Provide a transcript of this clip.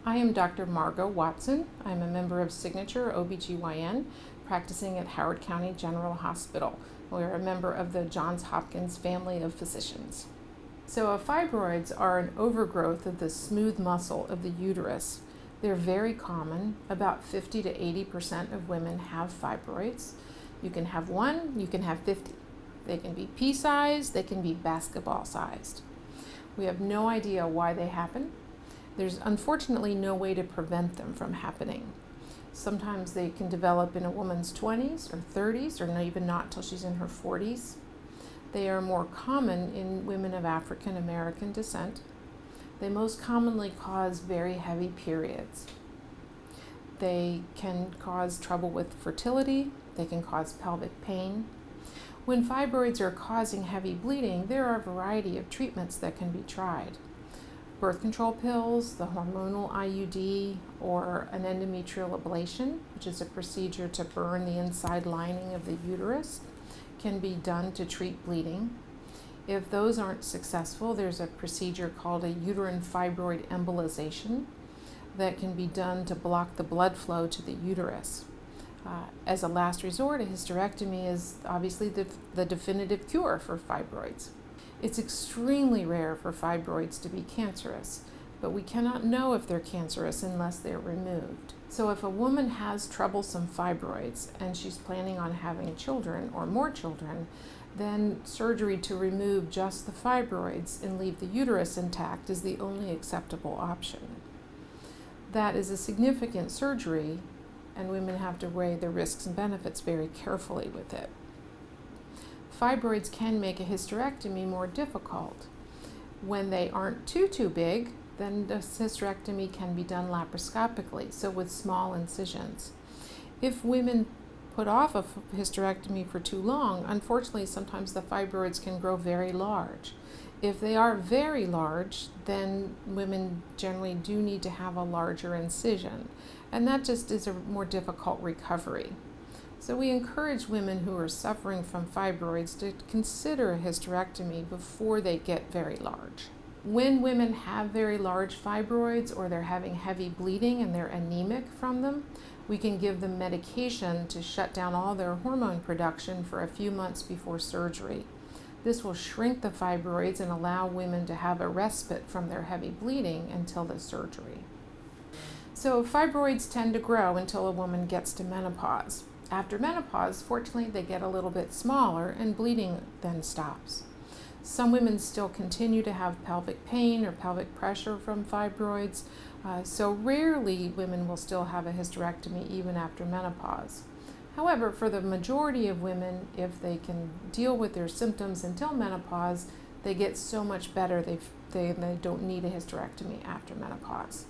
I am Dr. Margot Watson. I'm a member of Signature OBGYN, practicing at Howard County General Hospital. We're a member of the Johns Hopkins family of physicians. So fibroids are an overgrowth of the smooth muscle of the uterus. They're very common. About 50 to 80% of women have fibroids. You can have one, you can have 50. They can be pea-sized, they can be basketball-sized. We have no idea why they happen. There's unfortunately no way to prevent them from happening. Sometimes they can develop in a woman's 20s or 30s, or even not till she's in her 40s. They are more common in women of African American descent. They most commonly cause very heavy periods. They can cause trouble with fertility. They can cause pelvic pain. When fibroids are causing heavy bleeding, there are a variety of treatments that can be tried. Birth control pills, the hormonal IUD, or an endometrial ablation, which is a procedure to burn the inside lining of the uterus, can be done to treat bleeding. If those aren't successful, there's a procedure called a uterine fibroid embolization that can be done to block the blood flow to the uterus. As a last resort, a hysterectomy is obviously the definitive cure for fibroids. It's extremely rare for fibroids to be cancerous, but we cannot know if they're cancerous unless they're removed. So if a woman has troublesome fibroids and she's planning on having children or more children, then surgery to remove just the fibroids and leave the uterus intact is the only acceptable option. That is a significant surgery, and women have to weigh the risks and benefits very carefully with it. Fibroids can make a hysterectomy more difficult. When they aren't too big, then the hysterectomy can be done laparoscopically, so with small incisions. If women put off a hysterectomy for too long, unfortunately sometimes the fibroids can grow very large. If they are very large, then women generally do need to have a larger incision, and that just is a more difficult recovery. So we encourage women who are suffering from fibroids to consider a hysterectomy before they get very large. When women have very large fibroids or they're having heavy bleeding and they're anemic from them, we can give them medication to shut down all their hormone production for a few months before surgery. This will shrink the fibroids and allow women to have a respite from their heavy bleeding until the surgery. So fibroids tend to grow until a woman gets to menopause. After menopause, fortunately, they get a little bit smaller and bleeding then stops. Some women still continue to have pelvic pain or pelvic pressure from fibroids, so rarely women will still have a hysterectomy even after menopause. However, for the majority of women, if they can deal with their symptoms until menopause, they get so much better they don't need a hysterectomy after menopause.